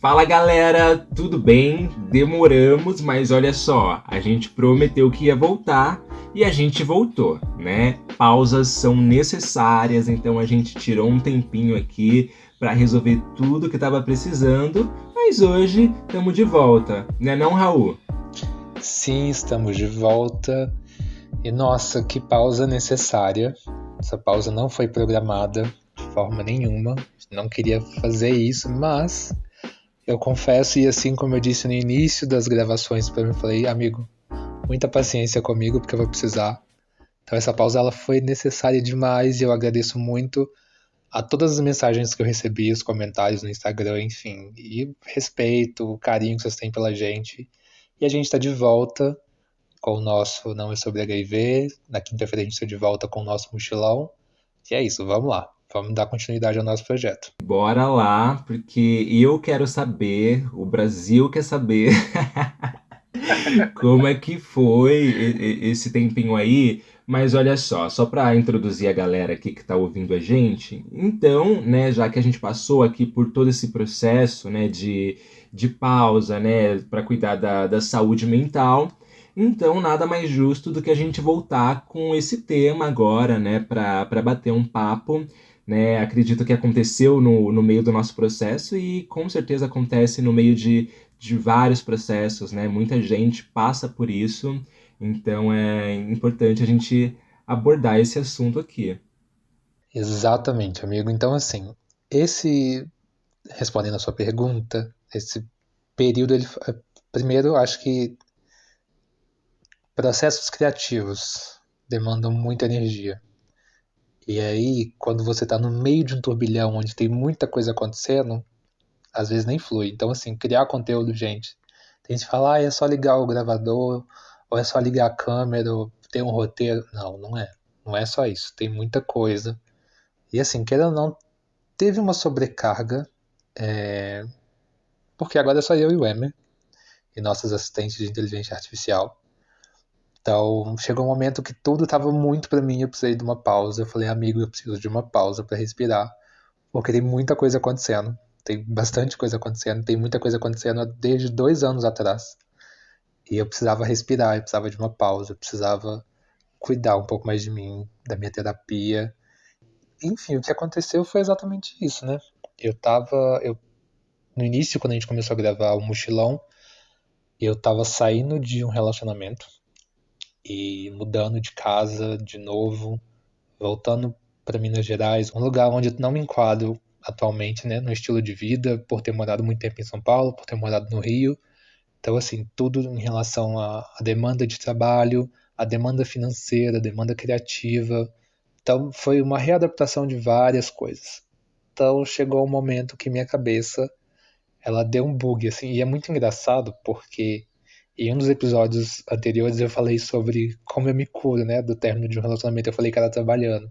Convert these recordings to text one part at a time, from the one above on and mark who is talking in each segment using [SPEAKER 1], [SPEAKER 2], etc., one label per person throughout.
[SPEAKER 1] Fala galera, tudo bem? Demoramos, mas olha só, a gente prometeu que ia voltar e a gente voltou, né? Pausas são necessárias, então a gente tirou um tempinho aqui para resolver tudo que estava precisando, mas hoje estamos de volta, né não, Raul?
[SPEAKER 2] Sim, estamos de volta. E nossa, que pausa necessária. Essa pausa não foi programada de forma nenhuma. Não queria fazer isso, mas eu confesso, e assim como eu disse no início das gravações para mim, eu falei, amigo, muita paciência comigo porque eu vou precisar. Então essa pausa ela foi necessária demais e eu agradeço muito a todas as mensagens que eu recebi, os comentários no Instagram, enfim, e respeito, o carinho que vocês têm pela gente. E a gente está de volta com o nosso Não é Sobre HIV. Na quinta-feira a gente está de volta com o nosso mochilão. E é isso, vamos lá. Vamos dar continuidade ao nosso projeto.
[SPEAKER 1] Bora lá, porque eu quero saber, o Brasil quer saber como é que foi esse tempinho aí? Mas olha só para introduzir a galera aqui que tá ouvindo a gente, então, né, já que a gente passou aqui por todo esse processo, né, de pausa, né, para cuidar da saúde mental, então nada mais justo do que a gente voltar com esse tema agora, né, para bater um papo, né, acredito que aconteceu no meio do nosso processo e com certeza acontece no meio de vários processos, né? Muita gente passa por isso, então é importante a gente abordar esse assunto aqui.
[SPEAKER 2] Exatamente, amigo. Então, assim, esse, respondendo a sua pergunta, esse período, primeiro, acho que processos criativos demandam muita energia. E aí, quando você está no meio de um turbilhão onde tem muita coisa acontecendo, às vezes nem flui. Então, assim, criar conteúdo, gente. Tem gente que fala, é só ligar o gravador, ou é só ligar a câmera, ou ter um roteiro. Não, não é. Não é só isso. Tem muita coisa. E assim, querendo ou não, teve uma sobrecarga, porque agora é só eu e o Emer, e nossos assistentes de inteligência artificial. Então, chegou um momento que tudo estava muito para mim, eu precisei de uma pausa. Eu falei, amigo, eu preciso de uma pausa para respirar, porque tem muita coisa acontecendo. Tem bastante coisa acontecendo, tem muita coisa acontecendo desde 2 anos atrás. E eu precisava respirar, eu precisava de uma pausa, eu precisava cuidar um pouco mais de mim, da minha terapia. Enfim, o que aconteceu foi exatamente isso, né? No início, quando a gente começou a gravar o Mochilão, eu tava saindo de um relacionamento e mudando de casa de novo, voltando para Minas Gerais, um lugar onde eu não me enquadro atualmente, né, no estilo de vida, por ter morado muito tempo em São Paulo, por ter morado no Rio. Então, assim, tudo em relação à demanda de trabalho, à demanda financeira, à demanda criativa. Então, foi uma readaptação de várias coisas. Então, chegou um momento que minha cabeça, ela deu um bug, assim, e é muito engraçado porque em um dos episódios anteriores eu falei sobre como eu me curo, né, do término de um relacionamento. Eu falei que era trabalhando.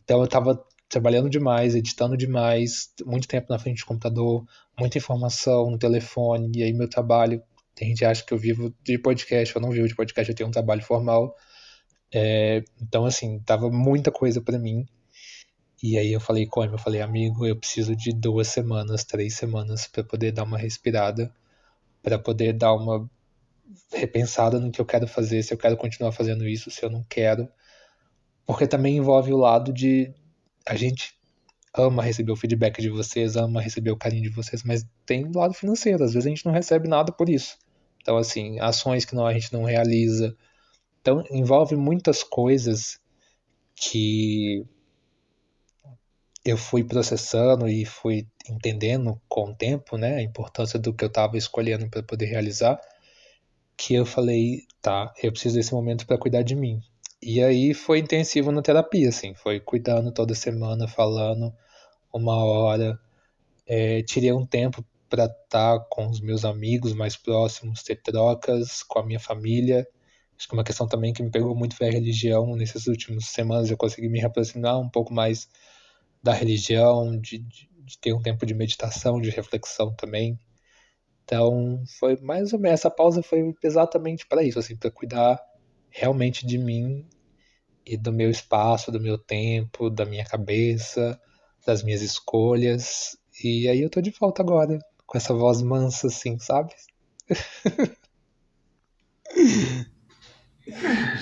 [SPEAKER 2] Então, eu tava trabalhando demais, editando demais, muito tempo na frente do computador, muita informação no telefone, e aí meu trabalho, tem gente que acha que eu vivo de podcast, eu não vivo de podcast, eu tenho um trabalho formal. Então, assim, tava muita coisa pra mim. E aí eu falei com ele, eu falei, amigo, eu preciso de 2 semanas, 3 semanas pra poder dar uma respirada, pra poder dar uma repensada no que eu quero fazer, se eu quero continuar fazendo isso, se eu não quero. Porque também envolve o lado de a gente ama receber o feedback de vocês, ama receber o carinho de vocês, mas tem o lado financeiro, às vezes a gente não recebe nada por isso. Então, assim, ações que a gente não realiza. Então, envolve muitas coisas que eu fui processando e fui entendendo com o tempo, né, a importância do que eu estava escolhendo para poder realizar, que eu falei, tá, eu preciso desse momento para cuidar de mim. E aí foi intensivo na terapia, assim, foi cuidando toda semana, falando 1 hora. Tirei um tempo para estar com os meus amigos mais próximos, ter trocas com a minha família. Acho que uma questão também que me pegou muito foi a religião. Nessas últimas semanas eu consegui me aproximar um pouco mais da religião, de ter um tempo de meditação, de reflexão também. Então, foi mais ou menos, essa pausa foi exatamente para isso, assim, para cuidar realmente de mim e do meu espaço, do meu tempo, da minha cabeça, das minhas escolhas. E aí eu tô de volta agora, com essa voz mansa assim, sabe?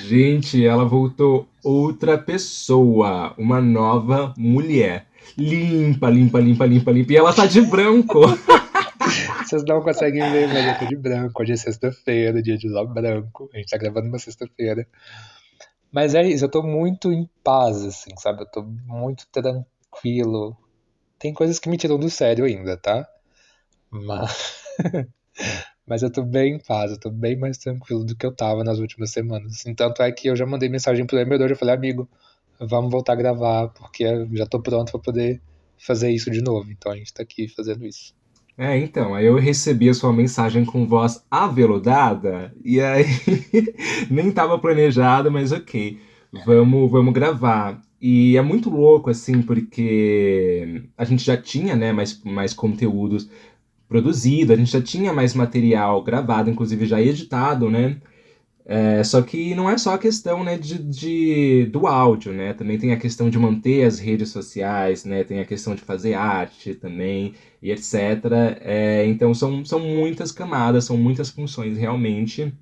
[SPEAKER 1] Gente, ela voltou outra pessoa, uma nova mulher. Limpa, limpa, limpa, limpa, limpa. E ela tá de branco.
[SPEAKER 2] Vocês não conseguem ver, mas eu tô de branco. Hoje é sexta-feira, dia de usar branco. A gente tá gravando uma sexta-feira. Mas é isso, eu tô muito em paz, assim, sabe? Eu tô muito tranquilo. Tem coisas que me tiram do sério ainda, tá? Mas, mas eu tô bem em paz, eu tô bem mais tranquilo do que eu tava nas últimas semanas. Assim, tanto é que eu já mandei mensagem pro Emer hoje, eu falei, amigo, vamos voltar a gravar, porque eu já tô pronto pra poder fazer isso de novo. Então a gente tá aqui fazendo isso.
[SPEAKER 1] É, então, aí eu recebi a sua mensagem com voz aveludada, e aí nem tava planejado, mas ok, vamos gravar. E é muito louco, assim, porque a gente já tinha, né, mais conteúdos produzido, a gente já tinha mais material gravado, inclusive já editado, né? Só que não é só a questão, né, do áudio, né? Também tem a questão de manter as redes sociais, né? Tem a questão de fazer arte também, e etc. Então são muitas camadas, são muitas funções realmente.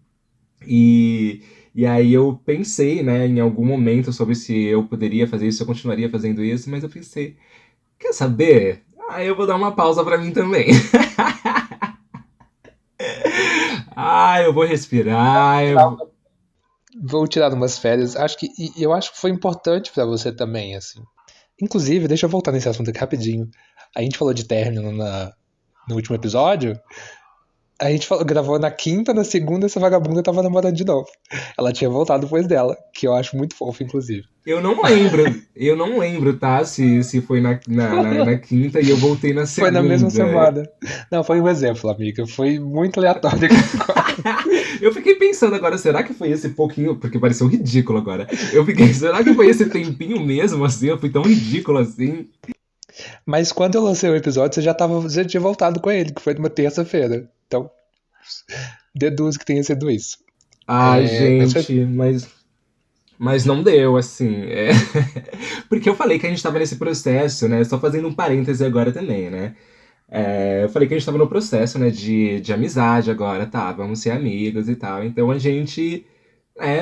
[SPEAKER 1] E aí eu pensei, né, em algum momento sobre se eu poderia fazer isso, se eu continuaria fazendo isso, mas eu pensei, quer saber? Ah, eu vou dar uma pausa pra mim também. Ah, eu vou respirar,
[SPEAKER 2] Vou tirar umas férias. E eu acho que foi importante pra você também, assim. Inclusive, deixa eu voltar nesse assunto aqui rapidinho. A gente falou de término no último episódio. A gente gravou na quinta, na segunda, essa vagabunda tava namorando de novo. Ela tinha voltado depois dela, que eu acho muito fofo, inclusive.
[SPEAKER 1] Eu não lembro, tá? Se foi na quinta e eu voltei na
[SPEAKER 2] Foi na mesma
[SPEAKER 1] segunda.
[SPEAKER 2] semana. Não, foi um exemplo, amiga. Foi muito aleatório.
[SPEAKER 1] Eu fiquei pensando agora, será que foi esse pouquinho? Porque pareceu ridículo agora. Eu fiquei, será que foi esse tempinho mesmo assim? Eu fui tão ridículo assim.
[SPEAKER 2] Mas quando eu lancei o episódio, você tinha voltado com ele, que foi numa terça-feira. Então, deduz que tenha sido isso.
[SPEAKER 1] Ai,
[SPEAKER 2] Mas foi.
[SPEAKER 1] gente, mas não deu, assim. Porque eu falei que a gente tava nesse processo, né? Só fazendo um parêntese agora também, né? Eu falei que a gente tava no processo, né, de amizade agora, tá? Vamos ser amigos e tal. Então a gente,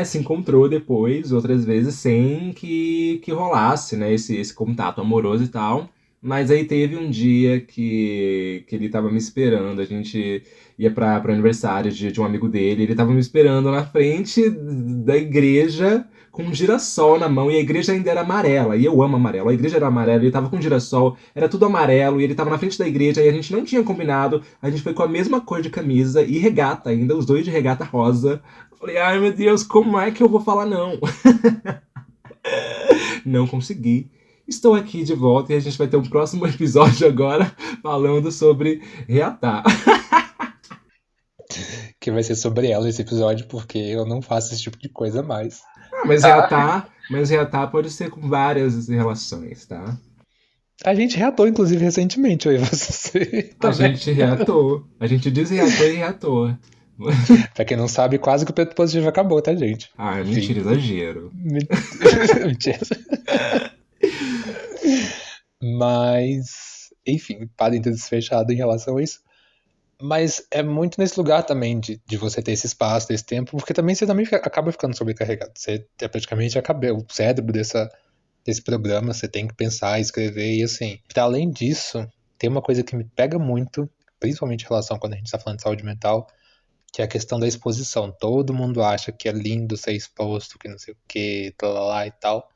[SPEAKER 1] se encontrou depois, outras vezes, sem que rolasse, né, esse contato amoroso e tal. Mas aí teve um dia que ele tava me esperando, a gente ia pro aniversário de um amigo dele, ele tava me esperando na frente da igreja com um girassol na mão, e a igreja ainda era amarela, e eu amo amarelo, a igreja era amarela, ele tava com um girassol, era tudo amarelo, e ele tava na frente da igreja, e a gente não tinha combinado, a gente foi com a mesma cor de camisa, e regata ainda, os dois de regata rosa. Eu falei, ai meu Deus, como é que eu vou falar não? Não consegui. Estou aqui de volta e a gente vai ter um próximo episódio agora falando sobre reatar.
[SPEAKER 2] Que vai ser sobre ela esse episódio, porque eu não faço esse tipo de coisa mais.
[SPEAKER 1] Mas reatar pode ser com várias relações, tá?
[SPEAKER 2] A gente reatou, inclusive, recentemente, eu e você
[SPEAKER 1] A
[SPEAKER 2] também.
[SPEAKER 1] gente reatou. A gente desreatou e reatou.
[SPEAKER 2] Pra quem não sabe, quase que o Preto Positivo acabou, tá, gente?
[SPEAKER 1] Ah,
[SPEAKER 2] Enfim.
[SPEAKER 1] mentira, exagero.
[SPEAKER 2] Mentira. Mas, enfim, parênteses fechado em relação a isso. Mas é muito nesse lugar também de você ter esse espaço, esse tempo, porque também você também acaba ficando sobrecarregado. Você é praticamente o cérebro desse programa, você tem que pensar, escrever, e assim, para além disso, tem uma coisa que me pega muito, principalmente em relação quando a gente está falando de saúde mental, que é a questão da exposição. Todo mundo acha que é lindo ser exposto, que não sei o que, lá e tal.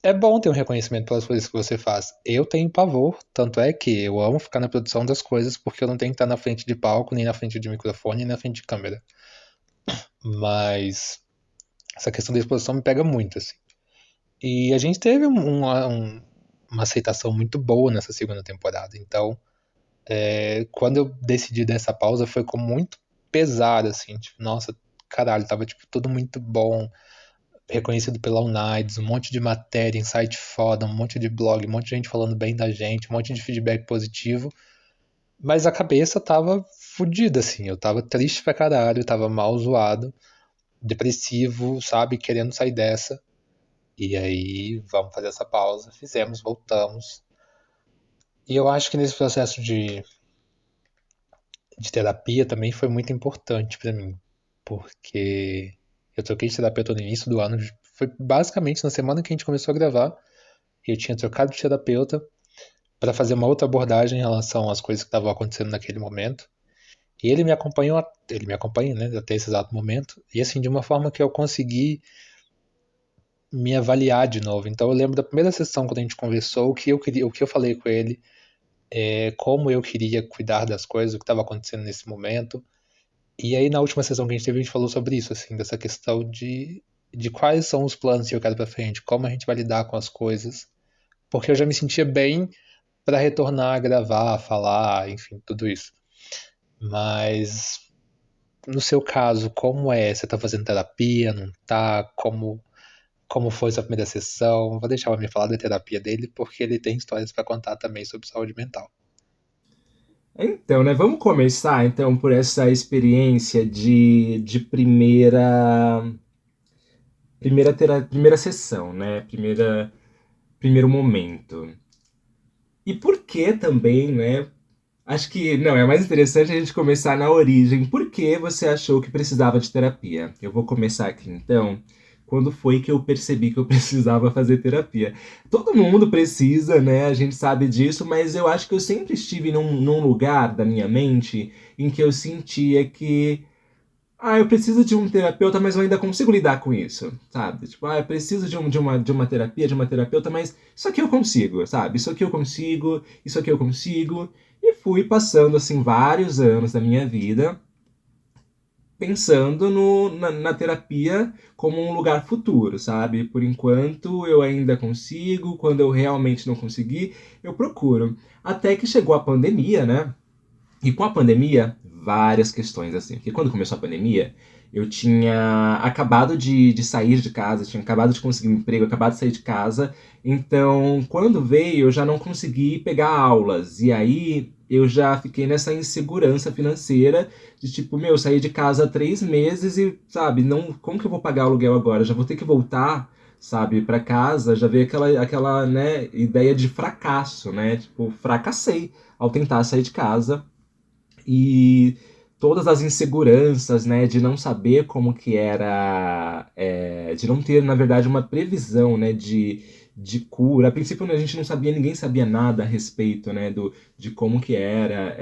[SPEAKER 2] É bom ter um reconhecimento pelas coisas que você faz. Eu tenho pavor, tanto é que eu amo ficar na produção das coisas porque eu não tenho que estar na frente de palco, nem na frente de microfone, nem na frente de câmera. Mas essa questão da exposição me pega muito, assim. E a gente teve uma aceitação muito boa nessa segunda temporada. Então, quando eu decidi dessa pausa, foi com muito pesar, assim. Tipo, nossa, caralho, tava tipo, tudo muito bom. Reconhecido pela Unides, um monte de matéria, insight foda, um monte de blog, um monte de gente falando bem da gente, um monte de feedback positivo. Mas a cabeça tava fodida, assim. Eu tava triste pra caralho, tava mal zoado, depressivo, sabe? Querendo sair dessa. E aí, vamos fazer essa pausa. Fizemos, voltamos. E eu acho que nesse processo de terapia também foi muito importante pra mim, porque eu troquei de terapeuta no início do ano, foi basicamente na semana que a gente começou a gravar, eu tinha trocado de terapeuta para fazer uma outra abordagem em relação às coisas que estavam acontecendo naquele momento. E ele me acompanha, né, até esse exato momento, e assim, de uma forma que eu consegui me avaliar de novo. Então eu lembro da primeira sessão quando a gente conversou, o que eu queria, o que eu falei com ele, como eu queria cuidar das coisas, o que estava acontecendo nesse momento. E aí na última sessão que a gente teve, a gente falou sobre isso, assim, dessa questão de quais são os planos que eu quero para frente, como a gente vai lidar com as coisas, porque eu já me sentia bem para retornar a gravar, a falar, enfim, tudo isso. Mas no seu caso, como é? Você tá fazendo terapia, não tá? Como foi sua primeira sessão? Vou deixar o homem falar da terapia dele, porque ele tem histórias para contar também sobre saúde mental.
[SPEAKER 1] Então, né, vamos começar então por essa experiência de primeira sessão, né? Primeiro momento. E por que também, né? Acho que, não, é mais interessante a gente começar na origem. Por que você achou que precisava de terapia? Eu vou começar aqui então. Quando foi que eu percebi que eu precisava fazer terapia? Todo mundo precisa, né? A gente sabe disso, mas eu acho que eu sempre estive num lugar da minha mente em que eu sentia que eu preciso de um terapeuta, mas eu ainda consigo lidar com isso, sabe? Tipo, eu preciso de uma terapia, de uma terapeuta, mas isso aqui eu consigo, sabe? Isso aqui eu consigo, isso aqui eu consigo. E fui passando, assim, vários anos da minha vida pensando na terapia como um lugar futuro, sabe? Por enquanto eu ainda consigo, quando eu realmente não conseguir, eu procuro. Até que chegou a pandemia, né? E com a pandemia, várias questões, assim. Porque quando começou a pandemia, eu tinha acabado de sair de casa, tinha acabado de conseguir um emprego, acabado de sair de casa. Então, quando veio, eu já não consegui pegar aulas. E aí, eu já fiquei nessa insegurança financeira de tipo, meu, saí de casa há 3 meses e, sabe, não, como que eu vou pagar o aluguel agora? Já vou ter que voltar, sabe, para casa. Já veio aquela, né, ideia de fracasso, né? Tipo, fracassei ao tentar sair de casa e todas as inseguranças, né, de não saber como que era, de não ter, na verdade, uma previsão, né, de cura. A princípio, a gente não sabia, ninguém sabia nada a respeito, né, de como que era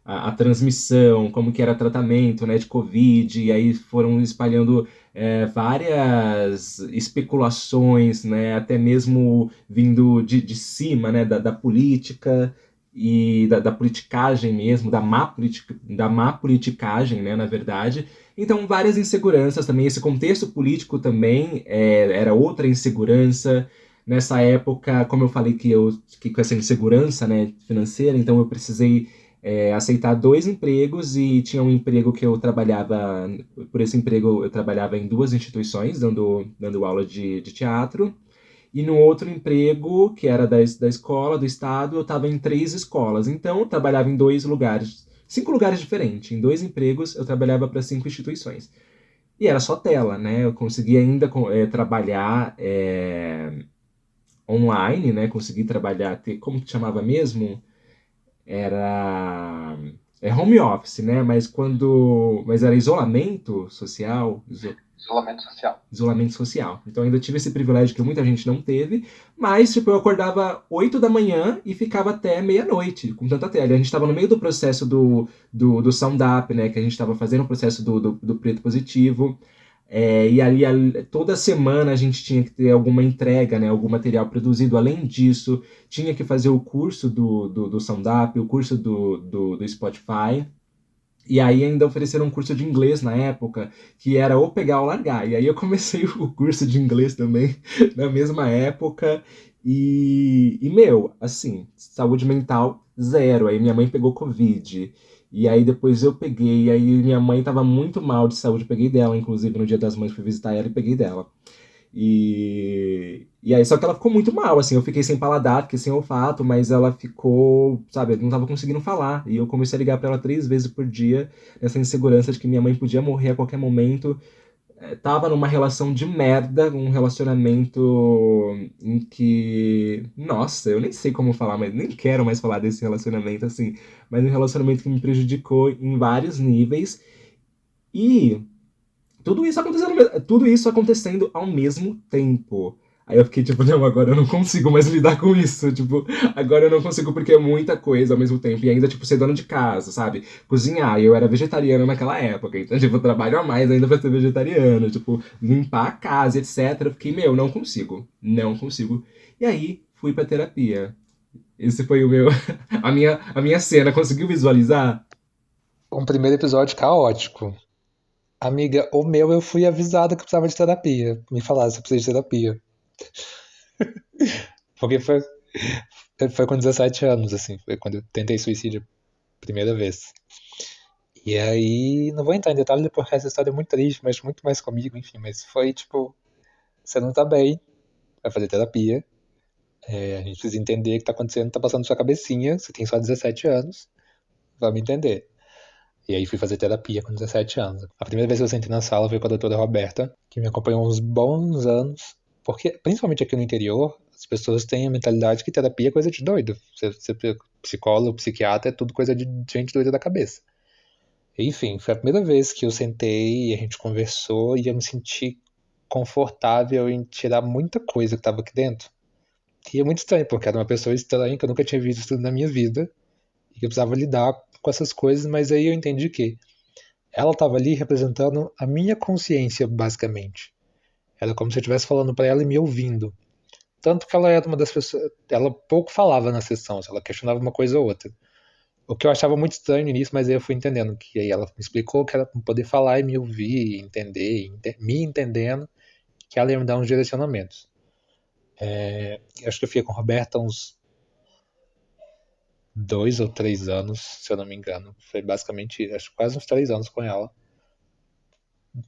[SPEAKER 1] a transmissão, como que era tratamento, né, de Covid, e aí foram espalhando várias especulações, né, até mesmo vindo de cima, né, da política, e da politicagem mesmo, da má politicagem, né, na verdade. Então, várias inseguranças também. Esse contexto político também era outra insegurança. Nessa época, como eu falei que com essa insegurança, né, financeira, então eu precisei aceitar 2 empregos e tinha um emprego que eu trabalhava, por esse emprego eu trabalhava em 2 instituições, dando aula de teatro. E no outro emprego, que era da escola, do estado, eu estava em 3 escolas. Então, eu trabalhava em 2 lugares, 5 lugares diferentes. Em 2 empregos, eu trabalhava para 5 instituições. E era só tela, né? Eu consegui ainda trabalhar online, né? Consegui trabalhar, como que chamava mesmo? Era home office, né? Mas era isolamento social,
[SPEAKER 2] Isolamento social.
[SPEAKER 1] isolamento social. Então ainda tive esse privilégio que muita gente não teve, mas tipo, eu acordava 8 da manhã e ficava até meia-noite com tanta tela. A gente estava no meio do processo do Sound Up, né, que a gente estava fazendo o processo do preto positivo, e ali toda semana a gente tinha que ter alguma entrega, né, algum material produzido. Além disso, tinha que fazer o curso do Sound Up, o curso do Spotify. E aí ainda ofereceram um curso de inglês na época, que era ou pegar ou largar. E aí eu comecei o curso de inglês também na mesma época. Meu, assim, saúde mental zero. Aí minha mãe pegou Covid. E aí depois eu peguei. E aí minha mãe tava muito mal de saúde. Peguei dela, inclusive, no Dia das Mães fui visitar ela e peguei dela. E aí, só que ela ficou muito mal, assim, eu fiquei sem paladar, fiquei sem olfato, mas ela ficou, sabe, eu não tava conseguindo falar. E eu comecei a ligar pra ela 3 vezes por dia, nessa insegurança de que minha mãe podia morrer a qualquer momento. tava numa relação de merda, um relacionamento em que, nossa, eu nem sei como falar, mas nem quero mais falar desse relacionamento assim, mas um relacionamento que me prejudicou em vários níveis e tudo isso acontecendo ao mesmo tempo. Aí eu fiquei tipo, não, agora eu não consigo mais lidar com isso. Tipo, agora eu não consigo porque é muita coisa ao mesmo tempo. E ainda, tipo, ser dono de casa, sabe? Cozinhar. E eu era vegetariano naquela época. Então, tipo, eu trabalho a mais ainda pra ser vegetariano. Tipo, limpar a casa, etc. Eu fiquei, meu, não consigo. Não consigo. E aí, fui pra terapia. Esse foi o meu. A minha cena. Conseguiu visualizar?
[SPEAKER 2] Um primeiro episódio caótico. Amiga, o meu eu fui avisada que eu precisava de terapia. Me falaram se eu precisava de terapia. Porque foi com 17 anos, assim. Foi quando eu tentei suicídio a primeira vez. E aí, não vou entrar em detalhe porque essa história é muito triste, mas muito mais comigo, enfim. Mas foi tipo, você não tá bem, vai fazer terapia. A gente precisa entender o que tá acontecendo, tá passando na sua cabecinha. Você tem só 17 anos, vamos entender. E aí fui fazer terapia com 17 anos. A primeira vez que eu sentei na sala foi com a doutora Roberta, que me acompanhou uns bons anos. Porque, principalmente aqui no interior, as pessoas têm a mentalidade que terapia é coisa de doido. Você psicólogo, psiquiatra, é tudo coisa de gente doida da cabeça. Enfim, foi a primeira vez que eu sentei e a gente conversou e eu me senti confortável em tirar muita coisa que estava aqui dentro. E é muito estranho, porque era uma pessoa estranha que eu nunca tinha visto tudo na minha vida e que eu precisava lidar com essas coisas, mas aí eu entendi que ela estava ali representando a minha consciência, basicamente. Era como se eu estivesse falando para ela e me ouvindo. Tanto que ela era uma das pessoas. Ela pouco falava na sessão, ela questionava uma coisa ou outra. O que eu achava muito estranho no início, mas aí eu fui entendendo. Que aí ela me explicou que era para poder falar e me ouvir, entender, me entendendo, que ela ia me dar uns direcionamentos. Eu acho que eu fiquei com a Roberta uns 2 ou 3 anos, se eu não me engano. Foi basicamente, acho que quase uns 3 anos com ela.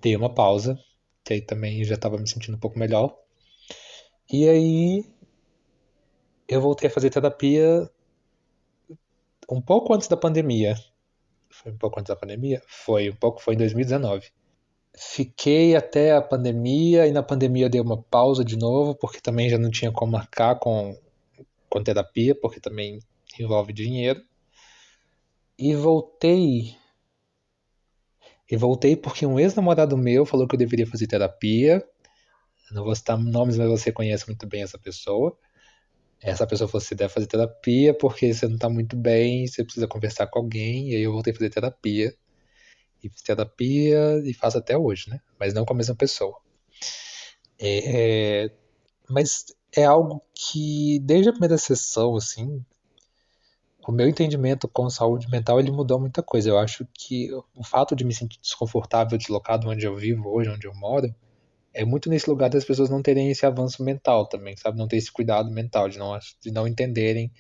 [SPEAKER 2] Dei uma pausa, que aí também já estava me sentindo um pouco melhor. E aí eu voltei a fazer terapia um pouco antes da pandemia. Foi um pouco antes da pandemia? Foi em 2019. Fiquei até a pandemia e na pandemia eu dei uma pausa de novo, porque também já não tinha como marcar com terapia, porque também envolve dinheiro. E voltei. E voltei porque um ex-namorado meu falou que eu deveria fazer terapia. Não vou citar nomes, mas você conhece muito bem essa pessoa. Essa pessoa falou: você deve fazer terapia porque você não tá muito bem, você precisa conversar com alguém. E aí eu voltei a fazer terapia. E fiz terapia e faço até hoje, né? Mas não com a mesma pessoa. É, mas é algo que, desde a primeira sessão, assim, o meu entendimento com saúde mental, ele mudou muita coisa. Eu acho que o fato de me sentir desconfortável, deslocado onde eu vivo hoje, onde eu moro, é muito nesse lugar das pessoas não terem esse avanço mental também, sabe? Não ter esse cuidado mental, de não entenderem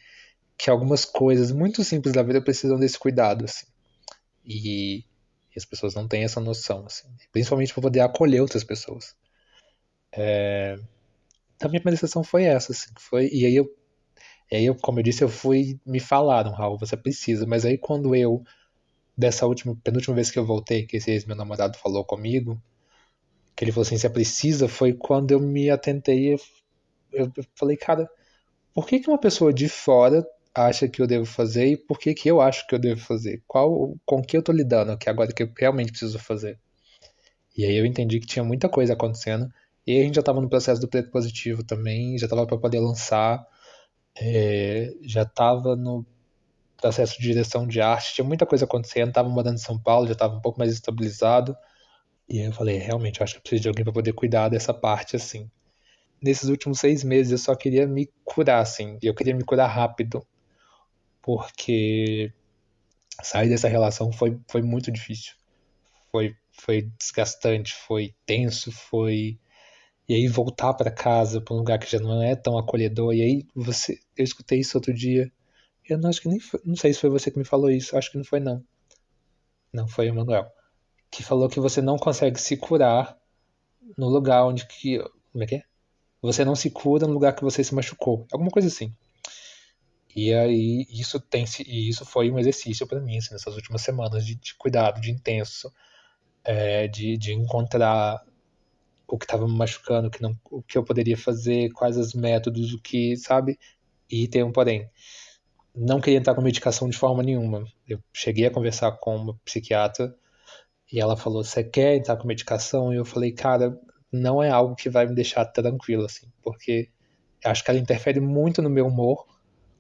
[SPEAKER 2] que algumas coisas muito simples da vida precisam desse cuidado, assim. E as pessoas não têm essa noção, assim. Principalmente para poder acolher outras pessoas. A minha primeira sessão foi essa, assim. E aí, como eu disse, me falaram, Raul, você precisa. Mas aí quando dessa penúltima vez que eu voltei, que esse ex-meu namorado falou comigo, que ele falou assim, você precisa, foi quando eu me atentei, eu falei, cara, por que que uma pessoa de fora acha que eu devo fazer e por que que eu acho que eu devo fazer? Com que eu tô lidando que agora que eu realmente preciso fazer? E aí eu entendi que tinha muita coisa acontecendo. E aí a gente já estava no processo do preto positivo também, já estava para poder lançar, já estava no processo de direção de arte, tinha muita coisa acontecendo, estava morando em São Paulo, já estava um pouco mais estabilizado. E aí eu falei, realmente, eu acho que eu preciso de alguém para poder cuidar dessa parte, assim. Nesses últimos 6 meses eu só queria me curar, assim, e eu queria me curar rápido, porque sair dessa relação foi muito difícil. Foi desgastante, foi tenso, foi. E aí voltar para casa, para um lugar que já não é tão acolhedor. E aí eu escutei isso outro dia. Eu não acho que nem foi, não sei se foi você que me falou isso. Acho que não foi não. Não foi o Manuel que falou que você não consegue se curar no lugar onde que, como é que é? Você não se cura no lugar que você se machucou. Alguma coisa assim. E aí isso foi um exercício para mim assim, nessas últimas semanas de cuidado, de intenso, de encontrar. o que estava me machucando, o que eu poderia fazer, quais os métodos, o que, sabe? E tem um porém. Não queria entrar com medicação de forma nenhuma. Eu cheguei a conversar com uma psiquiatra e ela falou: "Você quer entrar com medicação?" E eu falei: "Cara, não é algo que vai me deixar tranquilo, assim, porque eu acho que ela interfere muito no meu humor.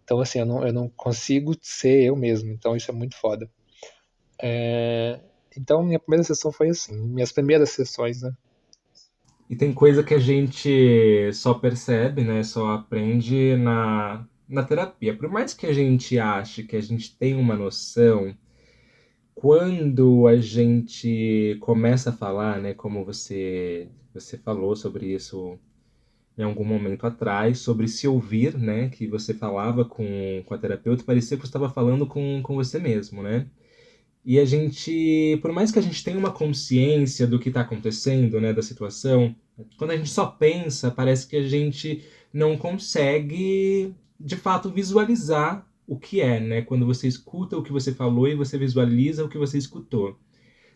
[SPEAKER 2] Então, assim, eu não consigo ser eu mesmo. Então, isso é muito foda." É, então, minha primeira sessão foi assim. Minhas primeiras sessões, né?
[SPEAKER 1] E tem coisa que a gente só percebe, né? Só aprende na terapia. Por mais que a gente ache que a gente tem uma noção, quando a gente começa a falar, né? Como você falou sobre isso em algum momento atrás, sobre se ouvir, né? Que você falava com a terapeuta, parecia que você estava falando com você mesmo, né? E a gente, por mais que a gente tenha uma consciência do que está acontecendo, né, da situação, quando a gente só pensa, parece que a gente não consegue, de fato, visualizar o que é, né? Quando você escuta o que você falou e você visualiza o que você escutou.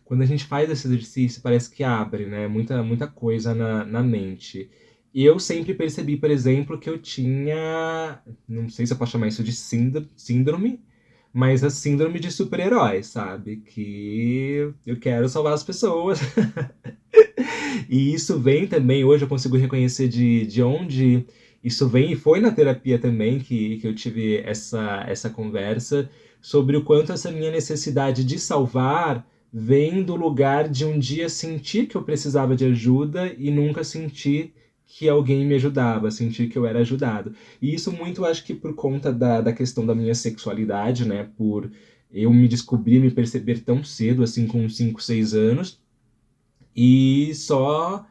[SPEAKER 1] Quando a gente faz esse exercício, parece que abre, né? Muita coisa na mente. E eu sempre percebi, por exemplo, que eu tinha, não sei se eu posso chamar isso de síndrome, mas a síndrome de super-herói, sabe? Que eu quero salvar as pessoas. E isso vem também, hoje eu consigo reconhecer de onde isso vem, e foi na terapia também que eu tive essa conversa sobre o quanto essa minha necessidade de salvar vem do lugar de um dia sentir que eu precisava de ajuda e nunca sentir que alguém me ajudava, sentir que eu era ajudado. E isso muito, acho que por conta da questão da minha sexualidade, né? Por eu me descobrir, me perceber tão cedo, assim, com 5 6 anos, e só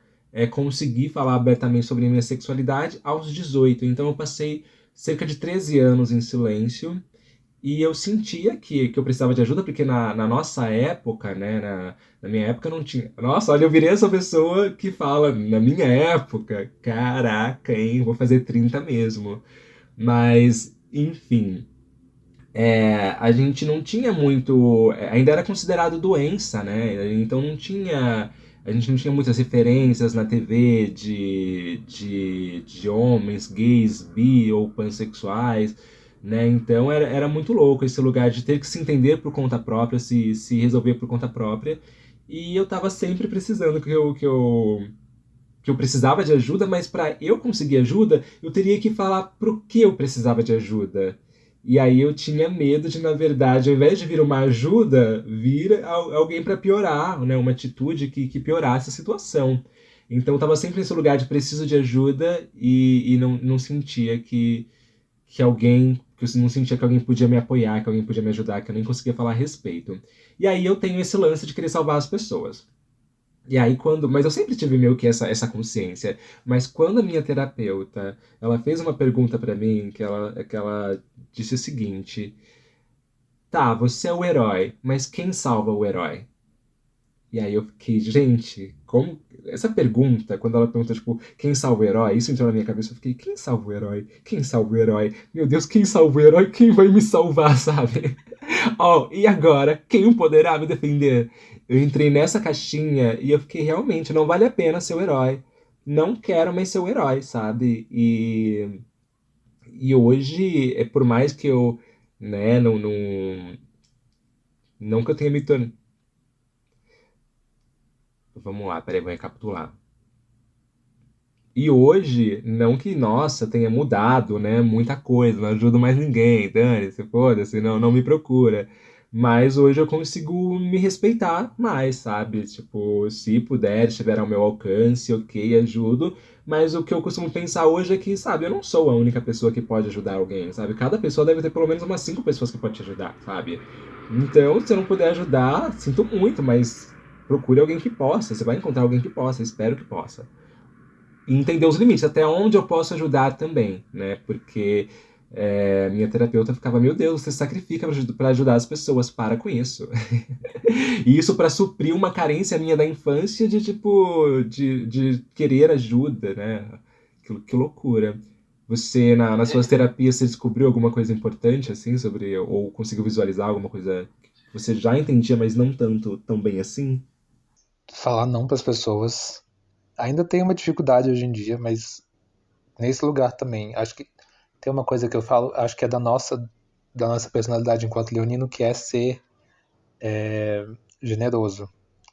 [SPEAKER 1] consegui falar abertamente sobre a minha sexualidade aos 18. Então eu passei cerca de 13 anos em silêncio e eu sentia que eu precisava de ajuda, porque na nossa época, né, na minha época não tinha. Nossa, olha, eu virei essa pessoa que fala, na minha época, caraca, hein, vou fazer 30 mesmo. Mas, enfim, a gente não tinha muito. Ainda era considerado doença, né? Então não tinha. A gente não tinha muitas referências na TV de homens gays, bi ou pansexuais, né? Então era muito louco esse lugar de ter que se entender por conta própria, se resolver por conta própria. E eu tava sempre precisando que eu precisava de ajuda, mas para eu conseguir ajuda, eu teria que falar pro que eu precisava de ajuda. E aí eu tinha medo de, na verdade, ao invés de vir uma ajuda, vir alguém para piorar, né? Uma atitude que piorasse a situação. Então eu estava sempre nesse lugar de preciso de ajuda e não sentia que alguém, que eu não sentia que alguém podia me apoiar, que alguém podia me ajudar, que eu nem conseguia falar a respeito. E aí eu tenho esse lance de querer salvar as pessoas. E aí quando, mas eu sempre tive meio que essa consciência. Mas quando a minha terapeuta, ela fez uma pergunta pra mim, que ela disse o seguinte: "Tá, você é o herói, mas quem salva o herói?" E aí eu fiquei, gente, como essa pergunta, quando ela pergunta tipo, quem salva o herói? Isso entrou na minha cabeça, eu fiquei, quem salva o herói? Quem salva o herói? Meu Deus, quem salva o herói? Quem vai me salvar, sabe? Ó, e agora? Quem poderá me defender? Eu entrei nessa caixinha e eu fiquei, realmente, não vale a pena ser o herói. Não quero mais ser o herói, sabe? E hoje, por mais que eu, né, não que eu tenha me tornado. Vamos lá, peraí, vou recapitular. E hoje, não que, nossa, tenha mudado, né, muita coisa, não ajudo mais ninguém, dane-se, foda-se, não me procura. Mas hoje eu consigo me respeitar mais, sabe? Tipo, se puder, estiver ao meu alcance, ok, ajudo. Mas o que eu costumo pensar hoje é que, sabe, eu não sou a única pessoa que pode ajudar alguém, sabe? Cada pessoa deve ter pelo menos umas 5 pessoas que pode te ajudar, sabe? Então, se eu não puder ajudar, sinto muito, mas procure alguém que possa. Você vai encontrar alguém que possa, espero que possa. E entender os limites, até onde eu posso ajudar também, né? Porque minha terapeuta ficava, meu Deus, você se sacrifica para ajudar as pessoas, para com isso. E isso para suprir uma carência minha da infância de tipo, de querer ajuda, né? Que loucura. Você, nas suas terapias, você descobriu alguma coisa importante, assim, sobre, ou conseguiu visualizar alguma coisa que você já entendia, mas não tanto, tão bem assim?
[SPEAKER 2] Falar não para as pessoas. ainda tenho uma dificuldade hoje em dia, mas nesse lugar também. Acho que tem uma coisa que eu falo, acho que é da nossa personalidade enquanto leonino, que é ser generoso.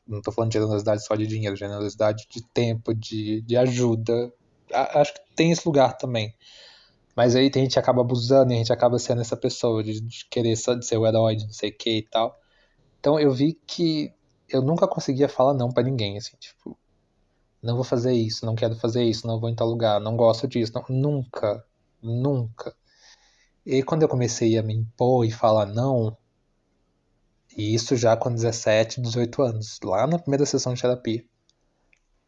[SPEAKER 2] Não tô falando de generosidade só de dinheiro, generosidade de tempo, de ajuda. Acho que tem esse lugar também. Mas aí a gente acaba abusando e a gente acaba sendo essa pessoa de querer só de ser o herói, de não sei o que e tal. Então eu vi que eu nunca conseguia falar não pra ninguém, assim, tipo, não vou fazer isso, não quero fazer isso, não vou em tal lugar, não gosto disso, nunca, nunca. E aí, quando eu comecei a me impor e falar não, e isso já com 17, 18 anos, lá na primeira sessão de terapia.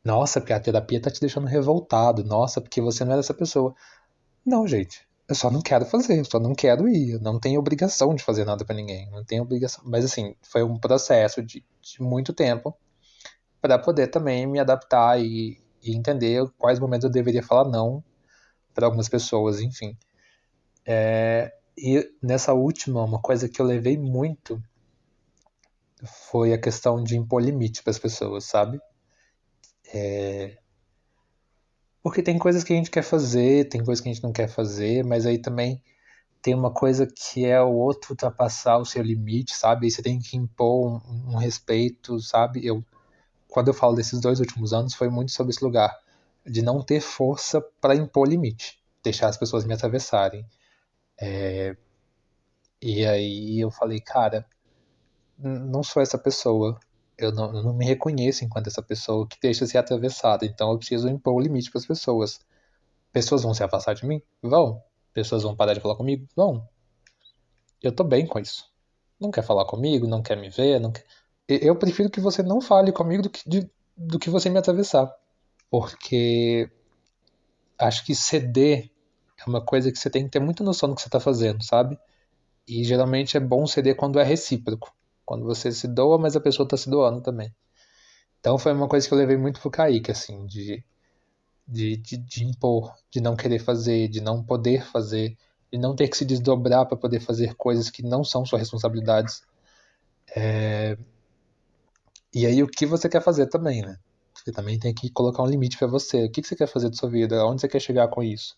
[SPEAKER 2] Nossa, porque a terapia tá te deixando revoltado. Nossa, porque você não era essa pessoa. Não, gente. Eu só não quero fazer, eu só não quero ir. Eu não tenho obrigação de fazer nada pra ninguém. Não tenho obrigação. Mas assim, foi um processo de muito tempo para poder também me adaptar e entender quais momentos eu deveria falar não para algumas pessoas, enfim. E nessa última, uma coisa que eu levei muito foi a questão de impor limite para as pessoas, sabe? Porque tem coisas que a gente quer fazer, tem coisas que a gente não quer fazer, mas aí também tem uma coisa que é o outro ultrapassar o seu limite, sabe? E você tem que impor um respeito, sabe? Quando eu falo desses 2 últimos anos, foi muito sobre esse lugar de não ter força para impor limite, deixar as pessoas me atravessarem. E aí eu falei, cara, não sou essa pessoa. Eu não me reconheço enquanto essa pessoa que deixa ser atravessada. Então eu preciso impor o limite para as pessoas. Pessoas vão se afastar de mim? Vão. Pessoas vão parar de falar comigo? Vão. Eu tô bem com isso. Não quer falar comigo, não quer me ver, não quer... Eu prefiro que você não fale comigo do que você me atravessar. Porque acho que ceder é uma coisa que você tem que ter muita noção do que você tá fazendo, sabe? E geralmente é bom ceder quando é recíproco. Quando você se doa, mas a pessoa tá se doando também. Então foi uma coisa que eu levei muito pro Kaique, assim, de impor, de não querer fazer, de não poder fazer, de não ter que se desdobrar para poder fazer coisas que não são suas responsabilidades. E aí o que você quer fazer também, né? Você também tem que colocar um limite para você. O que você quer fazer da sua vida? Onde você quer chegar com isso?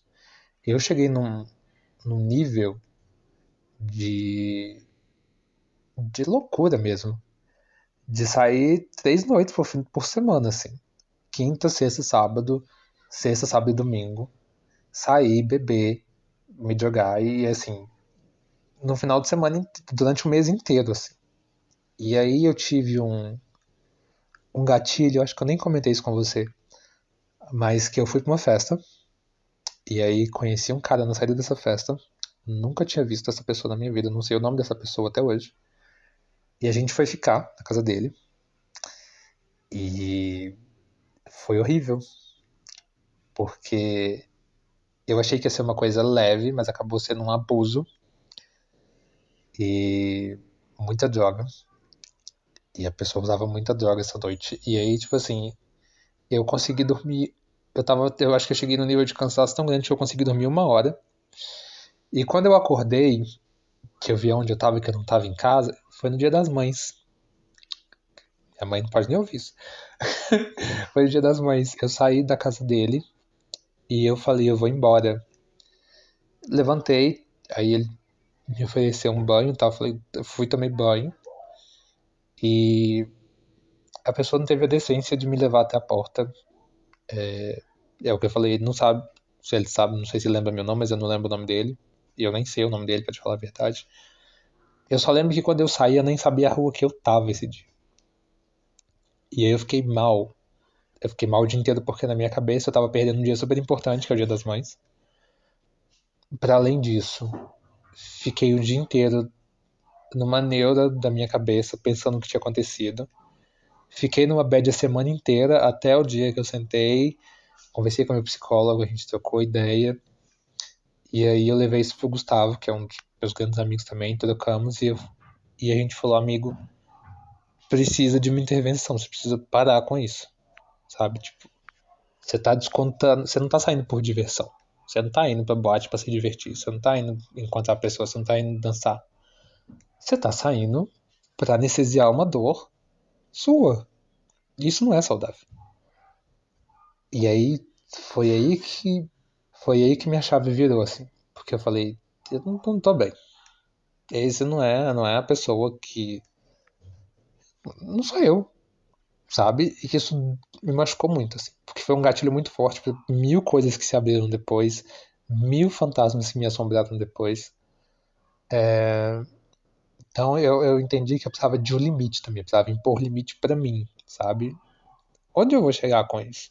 [SPEAKER 2] Eu cheguei num nível de, de loucura mesmo. De sair 3 noites por semana, assim. Quinta, sexta, sábado. Sexta, sábado e domingo. Sair, beber, me jogar e, assim, no final de semana, durante o mês inteiro, assim. E aí eu tive um gatilho, acho que eu nem comentei isso com você, mas que eu fui pra uma festa, e aí conheci um cara na saída dessa festa, nunca tinha visto essa pessoa na minha vida, não sei o nome dessa pessoa até hoje, e a gente foi ficar na casa dele, e foi horrível, porque eu achei que ia ser uma coisa leve, mas acabou sendo um abuso, e muita droga, e a pessoa usava muita droga essa noite, e aí, tipo assim, eu consegui dormir. Eu acho que eu cheguei no nível de cansaço tão grande que eu consegui dormir 1 hora. E quando eu acordei, que eu vi onde eu tava e que eu não tava em casa, foi no Dia das Mães. Minha mãe não pode nem ouvir isso. Foi no Dia das Mães. Eu saí da casa dele e eu falei, eu vou embora. Levantei, aí ele me ofereceu um banho e tal. Eu fui tomei banho. E a pessoa não teve a decência de me levar até a porta. É o que eu falei, ele não sabe. Se ele sabe, não sei se ele lembra meu nome, mas eu não lembro o nome dele. E eu nem sei o nome dele, pra te falar a verdade. Eu só lembro que quando eu saí, eu nem sabia a rua que eu tava esse dia. E aí eu fiquei mal. Eu fiquei mal o dia inteiro porque na minha cabeça eu tava perdendo um dia super importante, que é o Dia das Mães. Pra além disso, fiquei o dia inteiro numa neura da minha cabeça, pensando o que tinha acontecido. Fiquei numa bad a semana inteira, até o dia que eu sentei, conversei com meu psicólogo, a gente trocou ideia. E aí eu levei isso pro Gustavo, que é um dos meus grandes amigos também, trocamos e a gente falou, amigo, precisa de uma intervenção, você precisa parar com isso, sabe? Tipo, você tá descontando, você não tá saindo por diversão. Você não tá indo pra boate pra se divertir, você não tá indo encontrar pessoas, você não tá indo dançar. Você tá saindo pra anestesiar uma dor sua. Isso não é saudável. E aí foi aí que foi aí que minha chave virou, assim. Porque eu falei, eu não tô bem. Esse não é a pessoa que. Não sou eu, sabe? E que isso me machucou muito, assim. Porque foi um gatilho muito forte para mil coisas que se abriram depois, mil fantasmas que me assombraram depois. Então eu entendi que eu precisava de um limite também, eu precisava impor limite pra mim, sabe? Onde eu vou chegar com isso?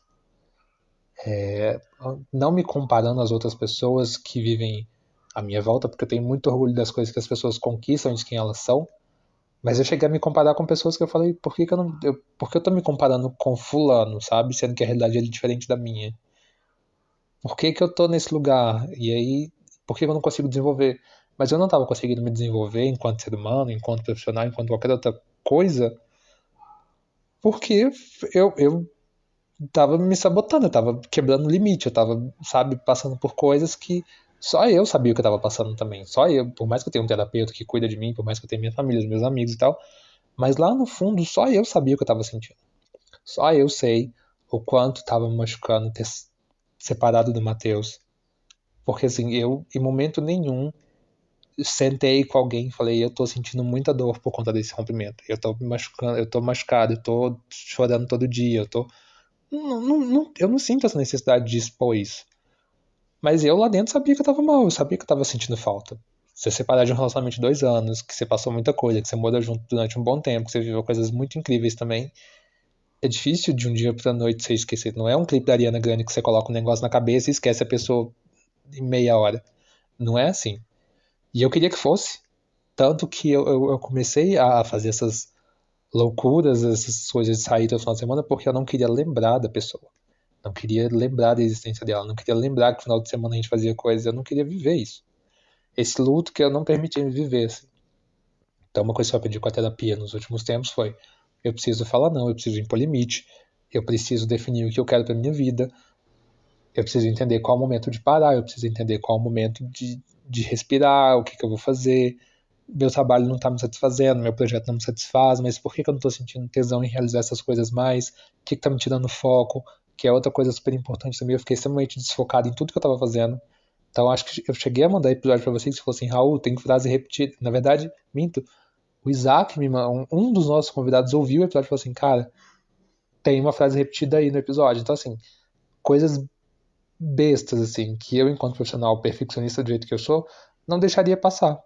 [SPEAKER 2] Não me comparando às outras pessoas que vivem à minha volta, porque eu tenho muito orgulho das coisas que as pessoas conquistam, de quem elas são. Mas eu cheguei a me comparar com pessoas que eu falei, por que, que eu não. Por que eu tô me comparando com fulano, sabe? Sendo que a realidade é diferente da minha. Por que, que eu tô nesse lugar? E aí, por que, que eu não consigo desenvolver? Mas eu não estava conseguindo me desenvolver enquanto ser humano, enquanto profissional, enquanto qualquer outra coisa, porque eu tava me sabotando, eu tava quebrando o limite, eu tava, sabe, passando por coisas que só eu sabia o que eu tava passando também. Só eu, por mais que eu tenha um terapeuta que cuida de mim, por mais que eu tenha minha família, os meus amigos e tal, mas lá no fundo só eu sabia o que eu tava sentindo. Só eu sei o quanto tava me machucando ter separado do Matheus. Porque assim, eu em momento nenhum sentei com alguém e falei, eu tô sentindo muita dor por conta desse rompimento. Eu tô me machucando, eu tô machucado, eu tô chorando todo dia, eu tô. Eu não sinto essa necessidade de expor isso. Mas eu lá dentro sabia que eu tava mal, eu sabia que eu tava sentindo falta. Você separar de um relacionamento de 2 anos, que você passou muita coisa, que você morou junto durante um bom tempo, que você viveu coisas muito incríveis também. É difícil de um dia pra noite você esquecer. Não é um clipe da Ariana Grande que você coloca um negócio na cabeça e esquece a pessoa em meia hora. Não é assim. E eu queria que fosse. Tanto que eu comecei a fazer essas loucuras, essas coisas de sair todo final de semana, porque eu não queria lembrar da pessoa. Não queria lembrar da existência dela. Não queria lembrar que no final de semana a gente fazia coisas. Eu não queria viver isso. Esse luto que eu não permitia me viver. Assim. Então, uma coisa que eu aprendi com a terapia nos últimos tempos foi: eu preciso falar não, eu preciso impor limite, eu preciso definir o que eu quero para minha vida, eu preciso entender qual é o momento de parar, eu preciso entender qual é o momento de respirar, o que, que eu vou fazer. Meu trabalho não está me satisfazendo, meu projeto não me satisfaz, mas por que, que eu não estou sentindo tesão em realizar essas coisas mais? O que está me tirando foco? Que é outra coisa super importante também. Eu fiquei extremamente desfocado em tudo que eu estava fazendo. Então acho que eu cheguei a mandar episódio pra vocês que falou assim, Raul, tem frase repetida. Na verdade, minto. O Isaac, um dos nossos convidados, ouviu o episódio e falou assim, cara, tem uma frase repetida aí no episódio. Então, assim, coisas bestas, assim, que eu, enquanto profissional perfeccionista do jeito que eu sou, não deixaria passar.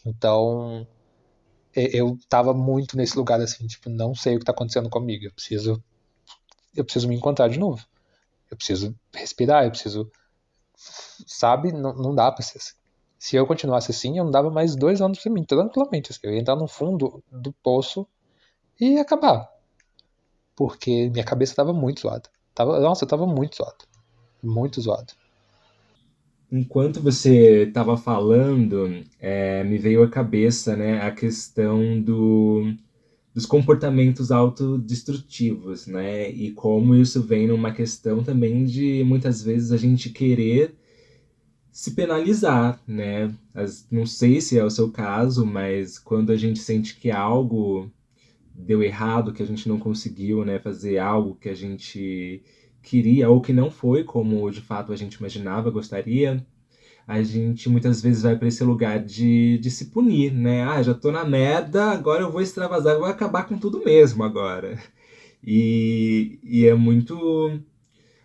[SPEAKER 2] Então, eu tava muito nesse lugar, assim, tipo, não sei o que tá acontecendo comigo. Eu preciso me encontrar de novo. Eu preciso respirar, eu preciso, sabe? Não, não dá pra ser assim. Se eu continuasse assim, eu não dava mais 2 anos pra mim, tranquilamente. Assim, eu ia entrar no fundo do poço e ia acabar. Porque minha cabeça tava muito zoada. Nossa, eu tava muito zoado. Muito zoado.
[SPEAKER 1] Enquanto você estava falando, me veio à cabeça, né, a questão dos comportamentos autodestrutivos, né, e como isso vem numa questão também de muitas vezes a gente querer se penalizar, né? Não sei se é o seu caso, mas quando a gente sente que algo deu errado, que a gente não conseguiu, né, fazer algo que a gente queria ou que não foi como de fato a gente imaginava, gostaria, a gente muitas vezes vai para esse lugar de se punir, né? Ah, já tô na merda, agora eu vou extravasar, eu vou acabar com tudo mesmo agora. E é muito.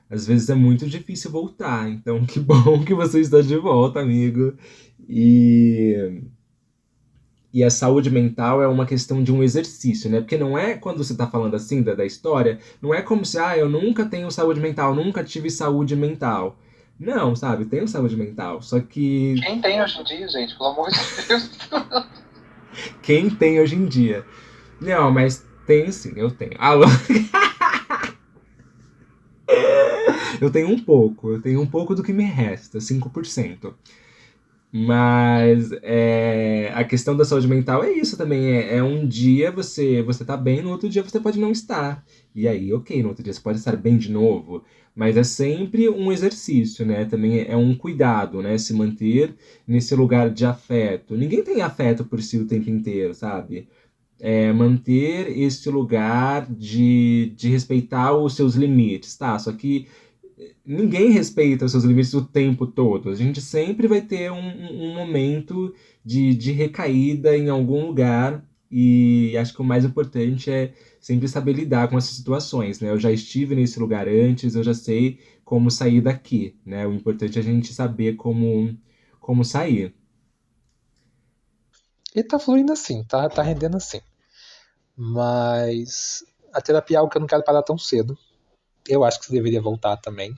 [SPEAKER 1] Às vezes é muito difícil voltar, então que bom que você está de volta, amigo. E e a saúde mental é uma questão de um exercício, né? Porque não é quando você está falando assim da história, não é como se, eu nunca tenho saúde mental, nunca tive saúde mental. Não, sabe? Tenho saúde mental. Só que
[SPEAKER 2] Quem tem hoje em dia, gente? Pelo amor de Deus.
[SPEAKER 1] quem tem hoje em dia? Não, mas tem sim, eu tenho. Alô? Eu tenho um pouco do que me resta, 5%. Mas a questão da saúde mental é isso também. É um dia você tá bem, no outro dia você pode não estar. E aí, ok, no outro dia você pode estar bem de novo. Mas é sempre um exercício, né? Também é um cuidado, né? Se manter nesse lugar de afeto. Ninguém tem afeto por si o tempo inteiro, sabe? manter este lugar de respeitar os seus limites, tá? Só que ninguém respeita os seus limites o tempo todo. A gente sempre vai ter um momento de recaída em algum lugar. E acho que o mais importante é sempre saber lidar com essas situações, né? Eu já estive nesse lugar antes, eu já sei como sair daqui, né? O importante é a gente saber como sair.
[SPEAKER 2] E tá fluindo assim, tá rendendo assim. Mas a terapia é algo que eu não quero parar tão cedo. Eu acho que você deveria voltar também.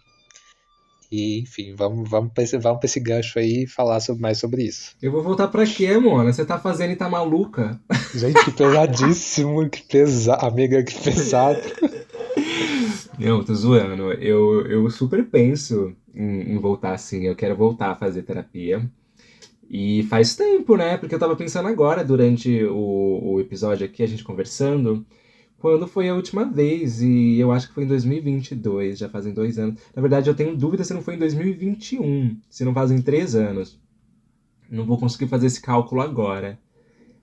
[SPEAKER 2] E, enfim, vamos pra esse gancho aí e falar mais sobre isso.
[SPEAKER 1] Eu vou voltar pra quê, mona? Você tá fazendo e tá maluca?
[SPEAKER 2] Gente, que pesadíssimo, que pesado, amiga, que pesado.
[SPEAKER 1] Não, tô zoando. Eu super penso em voltar assim. Eu quero voltar a fazer terapia. E faz tempo, né? Porque eu tava pensando agora, durante o episódio aqui, a gente conversando, quando foi a última vez. E eu acho que foi em 2022, já fazem 2 anos. Na verdade, eu tenho dúvida se não foi em 2021, se não fazem 3 anos. Não vou conseguir fazer esse cálculo agora.